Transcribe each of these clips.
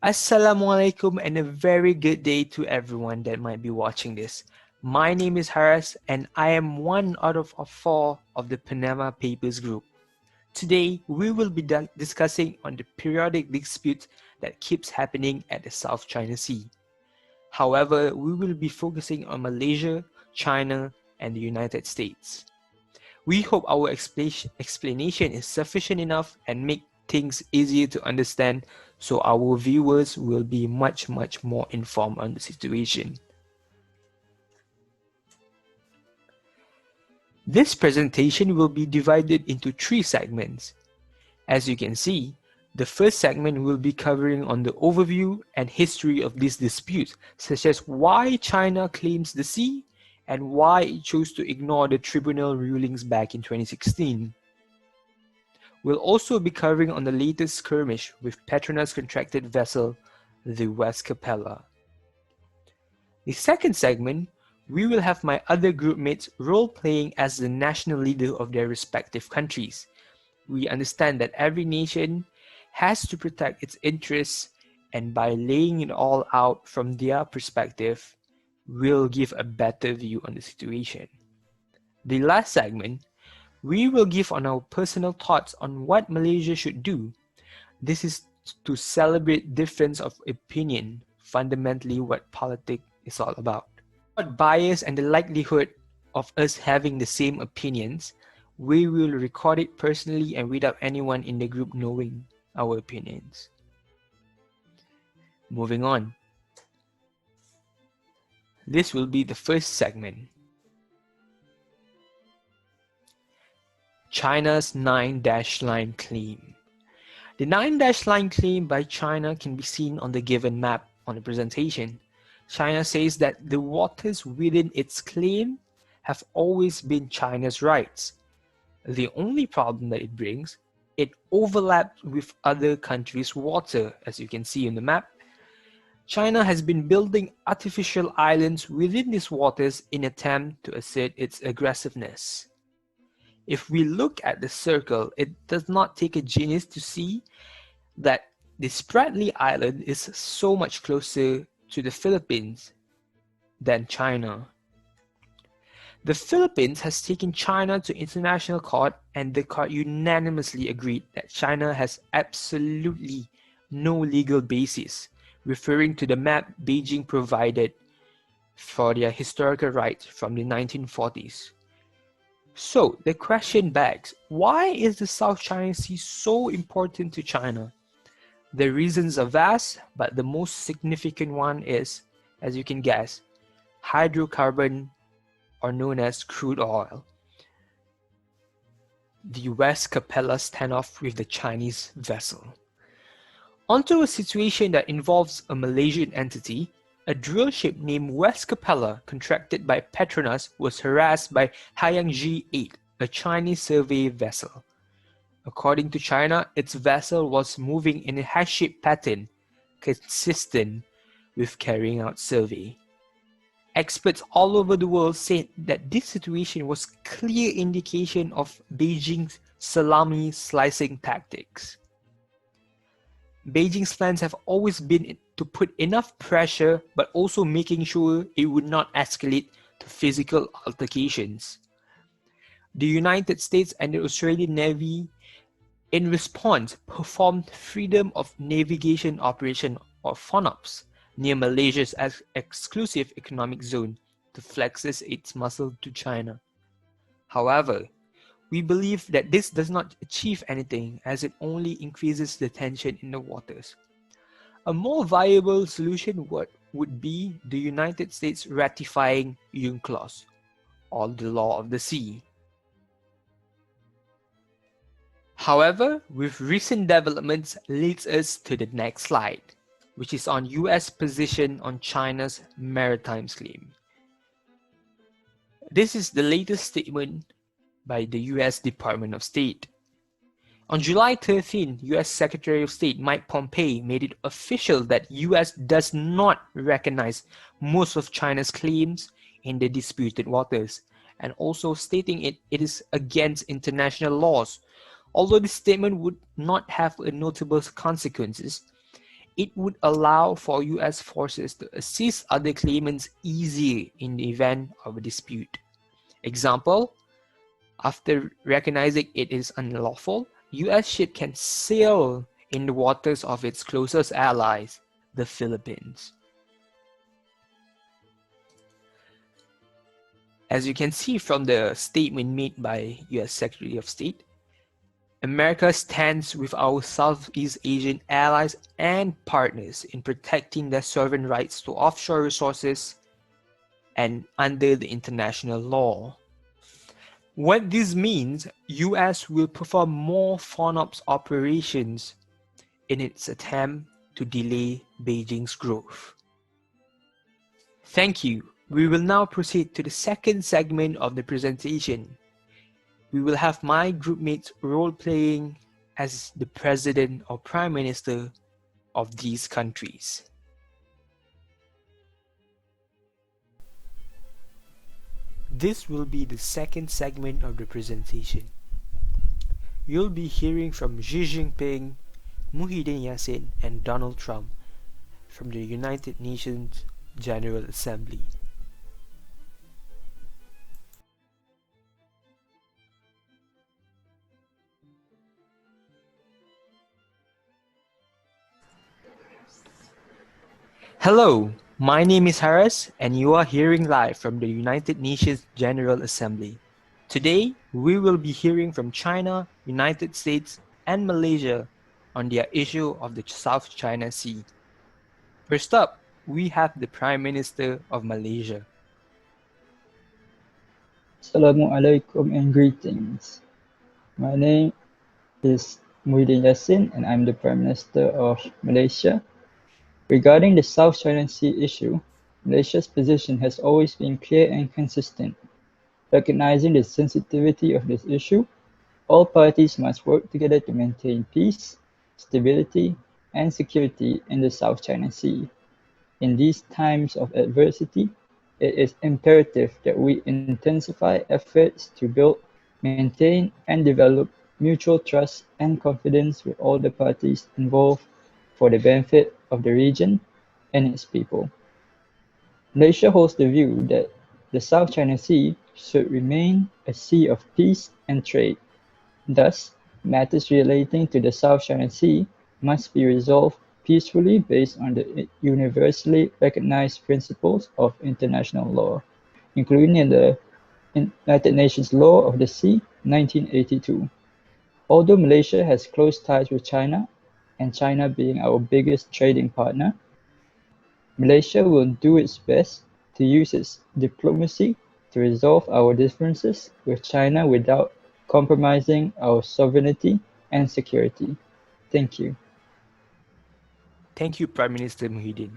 Assalamualaikum and a very good day to everyone that might be watching this. My name is Haras and I am one out of four of the Panama Papers group. Today, we will be discussing on the periodic dispute that keeps happening at the South China Sea. However, we will be focusing on Malaysia, China, and the United States. We hope our explanation is sufficient enough and make things easier to understand so our viewers will be much more informed on the situation. This presentation will be divided into 3 segments. As you can see, the first segment will be covering on the overview and history of this dispute, such as why China claims the sea and why it chose to ignore the tribunal rulings back in 2016. We'll also be covering on the latest skirmish with Petronas contracted vessel, the West Capella. The second segment, we will have my other group mates role-playing as the national leader of their respective countries. We understand that every nation has to protect its interests, and by laying it all out from their perspective, we'll give a better view on the situation. The last segment, we will give on our personal thoughts on what Malaysia should do. This is to celebrate difference of opinion, fundamentally what politics is all about. Without bias and the likelihood of us having the same opinions, we will record it personally and without anyone in the group knowing our opinions. Moving on. This will be the first segment. China's 9-line claim. The 9-line claim by China can be seen on the given map on the presentation. China says that the waters within its claim have always been China's rights. The only problem that it brings, it overlaps with other countries' water, as you can see in the map. China has been building artificial islands within these waters in an attempt to assert its aggressiveness. If we look at the circle, it does not take a genius to see that the Spratly Island is so much closer to the Philippines than China. The Philippines has taken China to international court, and the court unanimously agreed that China has absolutely no legal basis, referring to the map Beijing provided for their historical rights from the 1940s. So the question begs, why is the South China Sea so important to China? The reasons are vast, but the most significant one is, as you can guess, hydrocarbon, or known as crude oil. The West Capella standoff with the Chinese vessel. Onto a situation that involves a Malaysian entity. A drill ship named West Capella, contracted by Petronas, was harassed by Haiyang 8, a Chinese survey vessel. According to China, its vessel was moving in a hash-shaped pattern, consistent with carrying out survey. Experts all over the world said that this situation was clear indication of Beijing's salami slicing tactics. Beijing's plans have always been to put enough pressure, but also making sure it would not escalate to physical altercations. The United States and the Australian Navy, in response, performed Freedom of Navigation Operation, or FONOPS, near Malaysia's exclusive economic zone to flex its muscle to China. However, we believe that this does not achieve anything, as it only increases the tension in the waters. A more viable solution would be the United States ratifying UNCLOS, or the law of the sea. However, with recent developments leads us to the next slide, which is on US position on China's maritime claim. This is the latest statement by the US Department of State. On July 13, US Secretary of State Mike Pompeo made it official that US does not recognize most of China's claims in the disputed waters, and also stating it is against international laws. Although this statement would not have notable consequences, It would allow for US forces to assist other claimants easier in the event of a dispute. Example, after recognizing it is unlawful, US ship can sail in the waters of its closest allies, the Philippines. As you can see from the statement made by US Secretary of State, America stands with our Southeast Asian allies and partners in protecting their sovereign rights to offshore resources and under the international law. What this means, US will perform more FONOPS operations in its attempt to delay Beijing's growth. Thank you. We will now proceed to the second segment of the presentation. We will have my groupmates role-playing as the president or prime minister of these countries. This will be the second segment of the presentation. You'll be hearing from Xi Jinping, Muhyiddin Yassin, and Donald Trump from the United Nations General Assembly. Hello, my name is Harris, and you are hearing live from the United Nations General Assembly. Today, we will be hearing from China, United States, and Malaysia on their issue of the South China Sea. First up, we have the Prime Minister of Malaysia. Assalamualaikum and greetings. My name is Muhyiddin Yassin and I'm the Prime Minister of Malaysia. Regarding the South China Sea issue, Malaysia's position has always been clear and consistent. Recognizing the sensitivity of this issue, all parties must work together to maintain peace, stability, and security in the South China Sea. In these times of adversity, it is imperative that we intensify efforts to build, maintain, and develop mutual trust and confidence with all the parties involved for the benefit of the region and its people. Malaysia holds the view that the South China Sea should remain a sea of peace and trade. Thus, matters relating to the South China Sea must be resolved peacefully based on the universally recognized principles of international law, including the United Nations Law of the Sea, 1982. Although Malaysia has close ties with China, and China being our biggest trading partner, Malaysia will do its best to use its diplomacy to resolve our differences with China without compromising our sovereignty and security. Thank you. Thank you, Prime Minister Muhyiddin.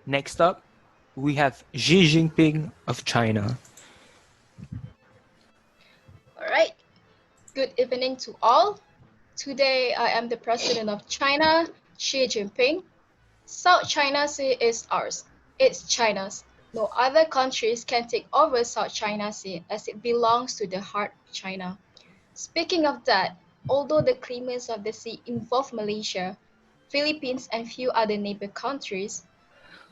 Next up, we have Xi Jinping of China. All right. Good evening to all. Today, I am the President of China, Xi Jinping. South China Sea is ours. It's China's. No other countries can take over South China Sea as it belongs to the heart of China. Speaking of that, although the claimants of the sea involve Malaysia, Philippines, and few other neighbor countries,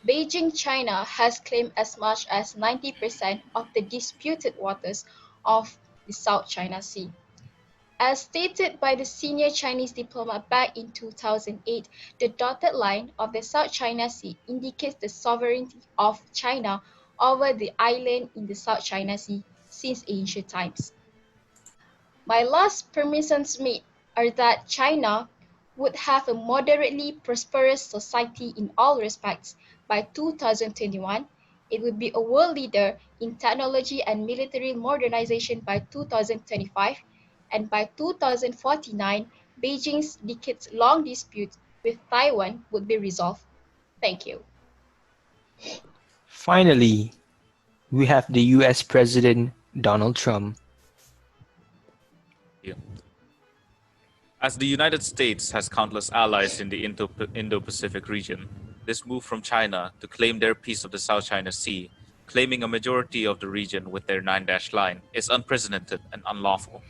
Beijing, China has claimed as much as 90% of the disputed waters of the South China Sea. As stated by the senior Chinese diplomat back in 2008, the dotted line of the South China Sea indicates the sovereignty of China over the island in the South China Sea since ancient times. My last premises made are that China would have a moderately prosperous society in all respects. By 2021, it would be a world leader in technology and military modernization by 2025, and by 2049, Beijing's decades-long dispute with Taiwan would be resolved. Thank you. Finally, we have the US President Donald Trump. As the United States has countless allies in the Indo-Pacific region, this move from China to claim their piece of the South China Sea, claiming a majority of the region with their 9-dash line, is unprecedented and unlawful.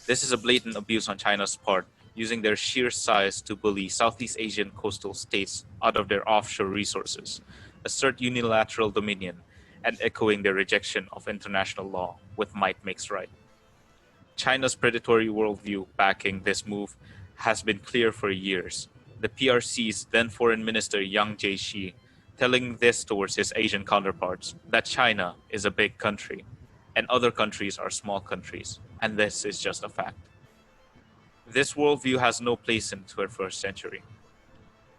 This is a blatant abuse on China's part using their sheer size to bully Southeast Asian coastal states out of their offshore resources, assert unilateral dominion, and echoing their rejection of international law with might makes right. China's predatory worldview backing this move has been clear for years. The PRC's then Foreign Minister Yang Jiechi telling this towards his Asian counterparts that China is a big country and other countries are small countries, and this is just a fact. This worldview has no place in the 21st century.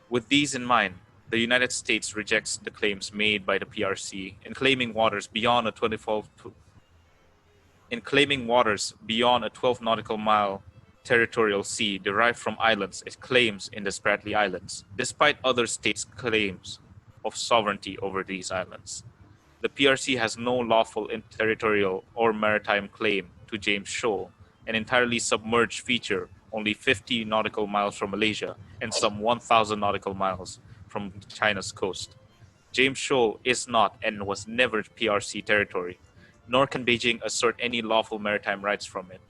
With these in mind, the United States rejects the claims made by the PRC in claiming waters beyond a 12 nautical mile territorial sea derived from islands it claims in the Spratly Islands, despite other states' claims of sovereignty over these islands. The PRC has no lawful territorial or maritime claim to James Shoal, an entirely submerged feature only 50 nautical miles from Malaysia and some 1,000 nautical miles from China's coast. James Shoal is not and was never PRC territory, nor can Beijing assert any lawful maritime rights from it.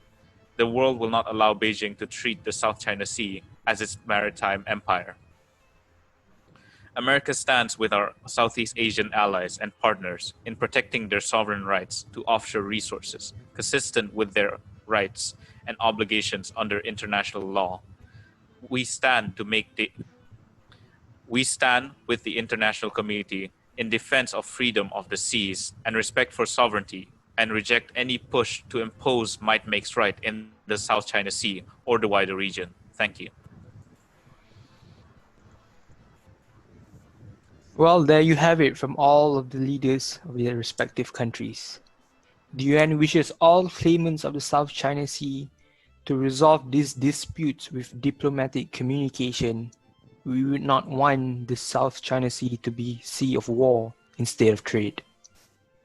The world will not allow Beijing to treat the South China Sea as its maritime empire. America stands with our Southeast Asian allies and partners in protecting their sovereign rights to offshore resources, consistent with their rights and obligations under international law. We stand with the international community in defense of freedom of the seas and respect for sovereignty, and reject any push to impose might makes right in the South China Sea or the wider region. Thank you. Well, there you have it from all of the leaders of their respective countries. The UN wishes all claimants of the South China Sea to resolve these disputes with diplomatic communication. We would not want the South China Sea to be a sea of war instead of trade.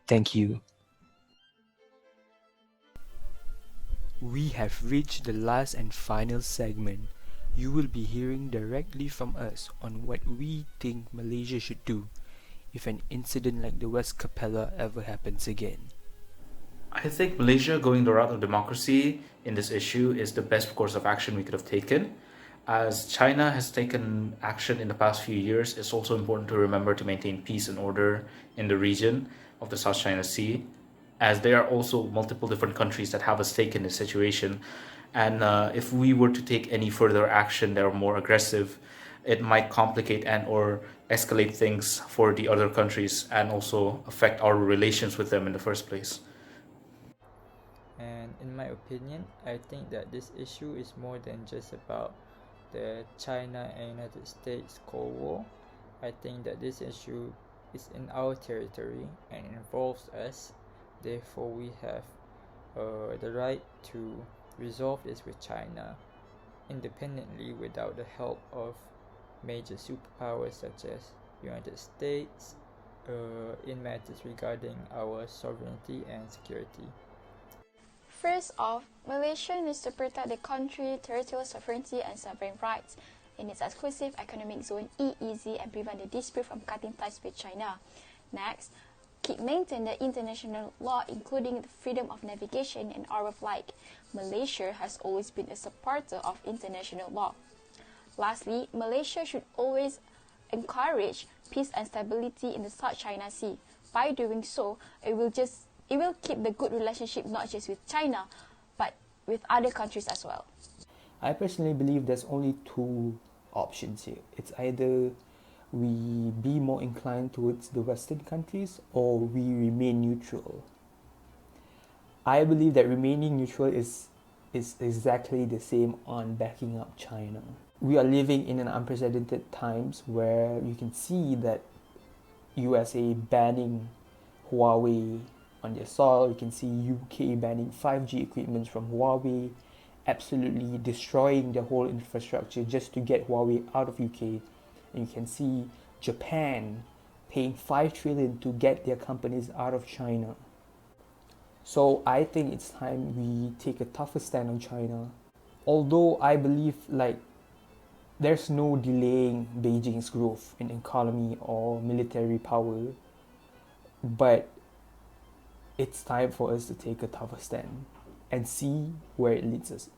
Thank you. We have reached the last and final segment. You will be hearing directly from us on what we think Malaysia should do if an incident like the West Capella ever happens again. I think Malaysia going the route of democracy in this issue is the best course of action we could have taken. As China has taken action in the past few years, it's also important to remember to maintain peace and order in the region of the South China Sea, as there are also multiple different countries that have a stake in this situation. And if we were to take any further action that are more aggressive, it might complicate and or escalate things for the other countries and also affect our relations with them in the first place. And in my opinion, I think that this issue is more than just about the China and United States Cold War. I think that this issue is in our territory and involves us. Therefore, we have the right to resolve this with China independently without the help of major superpowers such as United States in matters regarding our sovereignty and security. First off, Malaysia needs to protect the country's territorial sovereignty and sovereign rights in its exclusive economic zone EEZ and prevent the dispute from cutting ties with China. Next, maintain the international law, including the freedom of navigation and hour of flight. Malaysia has always been a supporter of international law. Lastly, Malaysia should always encourage peace and stability in the South China Sea. By doing so, it will keep the good relationship not just with China, but with other countries as well. I personally believe there's only two options here. It's either we be more inclined towards the Western countries or we remain neutral. I believe that remaining neutral is exactly the same on backing up China. We are living in an unprecedented times where you can see that USA banning Huawei on their soil. You can see UK banning 5G equipment from Huawei, absolutely destroying their whole infrastructure just to get Huawei out of UK. And you can see Japan paying 5 trillion to get their companies out of China. So I think it's time we take a tougher stand on China. Although I believe there's no delaying Beijing's growth in economy or military power, but it's time for us to take a tougher stand and see where it leads us.